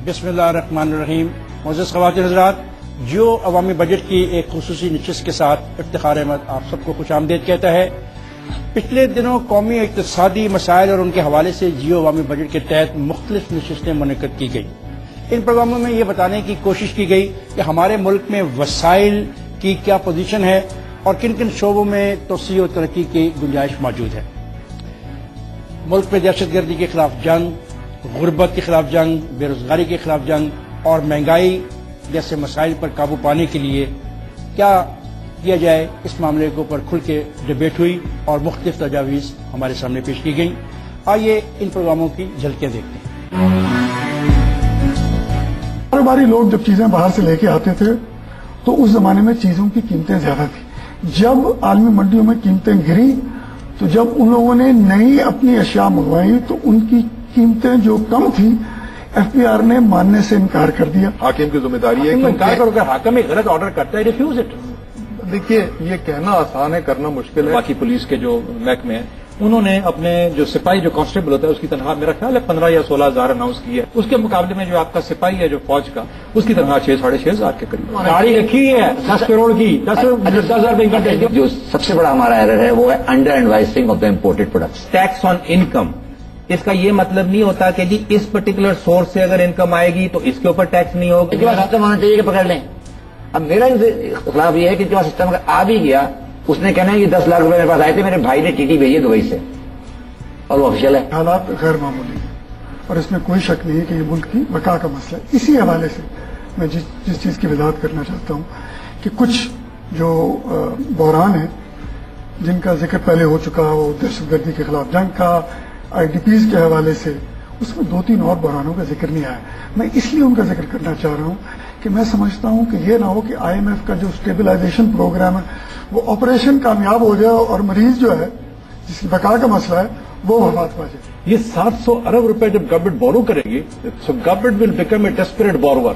बिस्मिल्लाहिर्रहमानिर्रहीम। मुअज़्ज़ज़ ख़वातीन हज़रात, जियो अवामी बजट की एक खुसूसी नशिस्त के साथ इफ्तिखार अहमद आप सबको खुश आमदीद कहता है। पिछले दिनों कौमी इक़्तिसादी मसाइल और उनके हवाले से जियो अवामी बजट के तहत मुख्तलिफ नशिस्तें मुनक़्क़द की गई। इन प्रोग्रामों में ये बताने की कोशिश की गई कि हमारे मुल्क में वसाइल की क्या पोजीशन है और किन किन शोबों में तोसी और तरक्की की गुंजाइश मौजूद है। मुल्क में दहशतगर्दी के खिलाफ जंग, गुर्बत के खिलाफ जंग, बेरोजगारी के खिलाफ जंग और महंगाई जैसे मसाइल पर काबू पाने के लिए क्या किया जाए, इस मामले के ऊपर खुल के डिबेट हुई और मुख्तलिफ तजावीज़ हमारे सामने पेश की गई। आइए इन प्रोग्रामों की झलकियां देखते हैं। हर बारी लोग जब चीजें बाहर से लेके आते थे तो उस जमाने में चीजों की कीमतें ज्यादा थी। जब आलमी मंडियों में कीमतें गिरी तो जब उन लोगों ने नई अपनी अशिया मंगवाई तो उनकी कीमतें जो कम थी एफबीआर ने मानने से इनकार कर दिया। हाकिम की जिम्मेदारी है कि इनकार करो कि हाकिम एक गलत ऑर्डर करता है, रिफ्यूज इट। देखिए, ये कहना आसान है, करना मुश्किल है। बाकी पुलिस के जो महकमे हैं उन्होंने अपने जो सिपाही जो कांस्टेबल होता है उसकी तनख्वाह मेरा ख्याल है 15 या 16 हजार अनाउंस की है। उसके मुकाबले में जो आपका सिपाही है जो फौज का, उसकी तनख्वाह 6-6.5 हजार के करीब गाड़ी रखी है 10 करोड़ की, 10,000 इनकम टैक्स। जो सबसे बड़ा हमारा एरर है वो है under invoicing of the imported products. Tax on income, इसका ये मतलब नहीं होता कि जी इस पर्टिकुलर सोर्स से अगर इनकम आएगी तो इसके ऊपर टैक्स नहीं होगा। सिस्टम होना चाहिए कि पकड़ लें। अब मेरा खिलाफ ये है कि जो सिस्टम अगर आ भी गया उसने कहना है कि 10 लाख रुपए मेरे पास आए थे, मेरे भाई ने टीटी भेजी दुबई से और वो ऑफिशियल है। हालात गैर मामूली है और इसमें कोई शक नहीं है कि ये मुल्क की बका का मसला है। इसी हवाले से मैं जिस चीज की वजाहत करना चाहता हूँ कि कुछ जो बहरान है जिनका जिक्र पहले हो चुका हो, दहशतगर्दी के खिलाफ जंग का, IDPs के हवाले से, उसमें 2-3 और बहरानों का जिक्र नहीं आया। मैं इसलिए उनका जिक्र करना चाह रहा हूँ कि मैं समझता हूँ कि ये ना हो कि IMF का जो स्टेबलाइजेशन प्रोग्राम है वो ऑपरेशन कामयाब हो जाए और मरीज जो है जिसकी बका का मसला है वो वफात पा जाए। ये 700 अरब रुपए जब गवर्नमेंट बोरो करेगी तो government will become a desperate borrower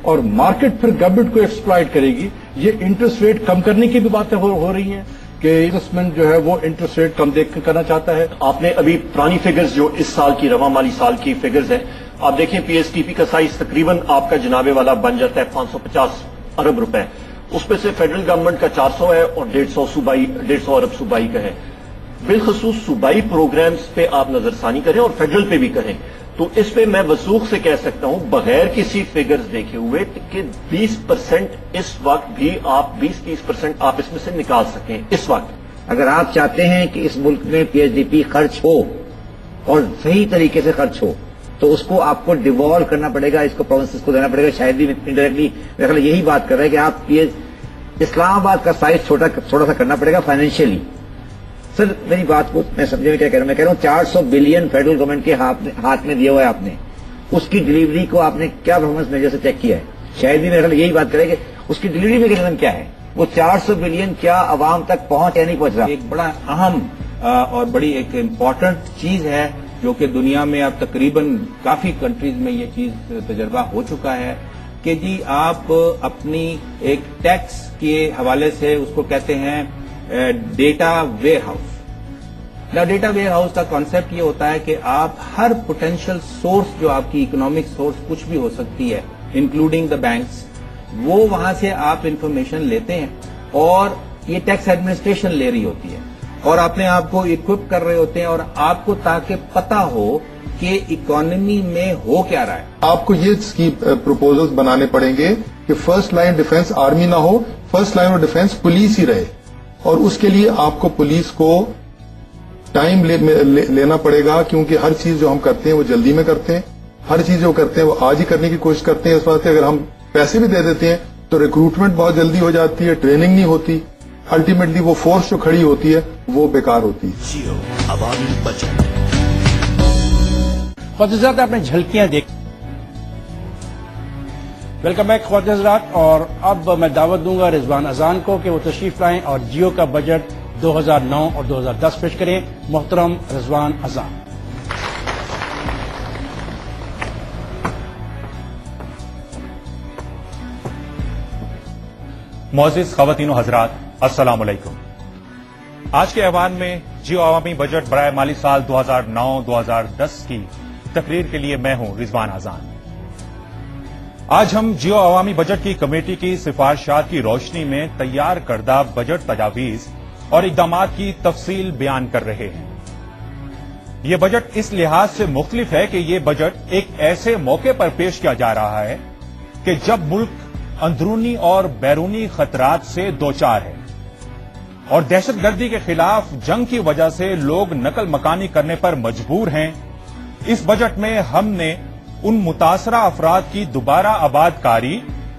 और मार्केट फिर गवर्नमेंट को एक्सप्लॉइट करेगी। ये इंटरेस्ट रेट कम करने की भी बातें हो रही हैं कि इन्वेस्टमेंट जो है वो इंटरेस्ट रेट कम करना चाहता है। आपने अभी पुरानी फिगर्स जो इस साल की रवा माली साल की फिगर्स हैं, आप देखें PSTP का साइज तकरीबन आपका जनाबे वाला बन जाता है 550 अरब रुपए। उसमें से फेडरल गवर्नमेंट का 400 है और 150 अरब सूबाई का है। बिलखसूस सूबाई प्रोग्राम्स पे आप नजरसानी करें और फेडरल पे भी करें तो इस पे मैं वसूख से कह सकता हूं बगैर किसी फिगर्स देखे हुए कि 20% इस वक्त भी आप 20-30% आप इसमें से निकाल सकें। इस वक्त अगर आप चाहते हैं कि इस मुल्क में PSDP खर्च हो और सही तरीके से खर्च हो तो उसको आपको डिवॉल्व करना पड़ेगा, इसको प्रोविंसेस को देना पड़ेगा। शायद भी इंडायरेक्टली मेरा ख्याल यही बात कर रहा है कि आप इस्लामाबाद का साइज थोड़ा सा करना पड़ेगा फाइनेंशियली। सर मेरी बात को मैं समझे में क्या कह रहा हूं, मैं कह रहा हूं 400 बिलियन फेडरल गवर्नमेंट के हाथ में दिया हुआ है आपने, उसकी डिलीवरी को आपने क्या परफॉर्मेंस मेजर से चेक किया है? शायद भी मेरे ख्याल यही बात करें कि उसकी डिलीवरी मैकेनिज्म क्या है, वो 400 बिलियन क्या आवाम तक पहुंच या नहीं पहुंच रहा। एक बड़ा अहम और बड़ी एक इम्पॉर्टेंट चीज है जो कि दुनिया में अब तकरीबन काफी कंट्रीज में ये चीज तजर्बा हो चुका है कि जी आप अपनी एक टैक्स के हवाले से उसको कहते हैं data warehouse. Data warehouse का कॉन्सेप्ट ये होता है कि आप हर पोटेंशियल सोर्स जो आपकी इकोनॉमिक सोर्स कुछ भी हो सकती है इंक्लूडिंग द बैंक्स, वो वहां से आप इंफॉर्मेशन लेते हैं और ये टैक्स एडमिनिस्ट्रेशन ले रही होती है और अपने आप को इक्विप कर रहे होते हैं और आपको ताकि पता हो कि इकोनॉमी में हो क्या रहा है। आपको ये प्रपोजल्स बनाने पड़ेंगे कि फर्स्ट लाइन डिफेंस आर्मी ना हो, first line of defence police ही रहे और उसके लिए आपको पुलिस को टाइम लेना पड़ेगा क्योंकि हर चीज जो हम करते हैं वो जल्दी में करते हैं, हर चीज जो करते हैं वो आज ही करने की कोशिश करते हैं। इस बात से अगर हम पैसे भी दे देते हैं तो रिक्रूटमेंट बहुत जल्दी हो जाती है, ट्रेनिंग नहीं होती, अल्टीमेटली वो फोर्स जो खड़ी होती है वो बेकार होती है। जियो अवामी बजट ख्वातीन आपने झलकियां देख। वेलकम बैक ख्वातीन हज़रात, और अब मैं दावत दूंगा रिजवान अजान को कि वो तशरीफ लाएं और जियो का बजट 2009 और 2010 पेश करें। मोहतरम रिजवान अजान। मुअज़्ज़िज़ ख़वातीन व हज़रात, अस्सलाम वालेकुम। आज के ऐवान में जियो अवामी बजट बराए माली साल 2009-2010 की तकरीर के लिए मैं हूं रिजवान अजान। آج ہم جیو عوامی بجٹ کی کمیٹی کی سفارشات کی روشنی میں تیار کردہ بجٹ تجاویز اور اقدامات کی تفصیل بیان کر رہے ہیں۔ یہ بجٹ اس لحاظ سے مختلف ہے کہ یہ بجٹ ایک ایسے موقع پر پیش کیا جا رہا ہے کہ جب ملک اندرونی اور بیرونی خطرات سے دوچار ہے اور دہشت گردی کے خلاف جنگ کی وجہ سے لوگ نقل مکانی کرنے پر مجبور ہیں۔ اس بجٹ میں ہم نے ان متاثرہ افراد کی دوبارہ آباد کاری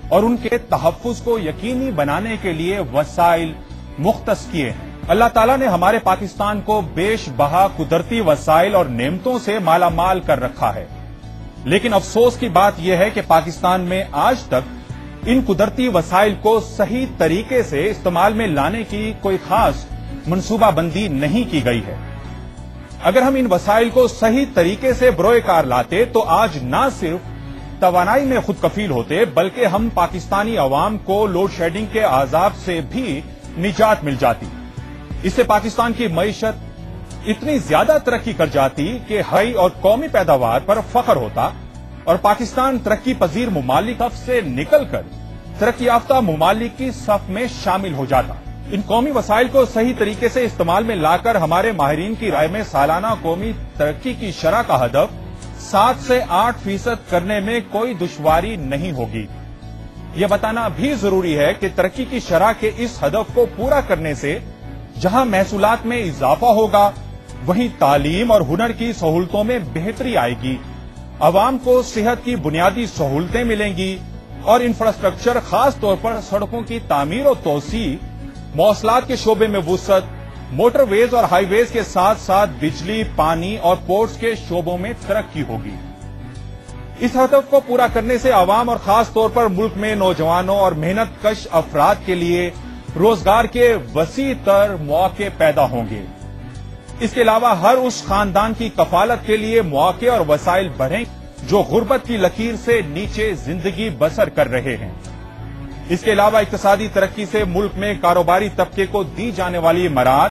اور ان کے تحفظ کو یقینی بنانے کے لیے وسائل مختص کیے ہیں۔ اللہ تعالیٰ نے ہمارے پاکستان کو بیش بہا قدرتی وسائل اور نعمتوں سے مالا مال کر رکھا ہے، لیکن افسوس کی بات یہ ہے کہ پاکستان میں آج تک ان قدرتی وسائل کو صحیح طریقے سے استعمال میں لانے کی کوئی خاص منصوبہ بندی نہیں کی گئی ہے۔ اگر ہم ان وسائل کو صحیح طریقے سے بروئے کار لاتے تو آج نہ صرف توانائی میں خود کفیل ہوتے بلکہ ہم پاکستانی عوام کو لوڈ شیڈنگ کے عذاب سے بھی نجات مل جاتی۔ اس سے پاکستان کی معیشت اتنی زیادہ ترقی کر جاتی کہ ہائی اور قومی پیداوار پر فخر ہوتا اور پاکستان ترقی پذیر ممالک سے نکل کر ترقی یافتہ ممالک کی صف میں شامل ہو جاتا۔ ان قومی وسائل کو صحیح طریقے سے استعمال میں لا کر ہمارے ماہرین کی رائے میں سالانہ قومی ترقی کی شرح کا ہدف 7 سے 8% کرنے میں کوئی دشواری نہیں ہوگی۔ یہ بتانا بھی ضروری ہے کہ ترقی کی شرح کے اس ہدف کو پورا کرنے سے جہاں محصولات میں اضافہ ہوگا وہیں تعلیم اور ہنر کی سہولتوں میں بہتری آئے گی، عوام کو صحت کی بنیادی سہولتیں ملیں گی اور انفراسٹرکچر خاص طور پر سڑکوں کی تعمیر و توسیع، مواصلات کے شعبے میں وسعت، موٹر ویز اور ہائی ویز کے ساتھ ساتھ بجلی، پانی اور پورٹس کے شعبوں میں ترقی ہوگی۔ اس ہدف کو پورا کرنے سے عوام اور خاص طور پر ملک میں نوجوانوں اور محنت کش افراد کے لیے روزگار کے وسیع تر مواقع پیدا ہوں گے۔ اس کے علاوہ ہر اس خاندان کی کفالت کے لیے مواقع اور وسائل بڑھیں جو غربت کی لکیر سے نیچے زندگی بسر کر رہے ہیں۔ اس کے علاوہ اقتصادی ترقی سے ملک میں کاروباری طبقے کو دی جانے والی مراعات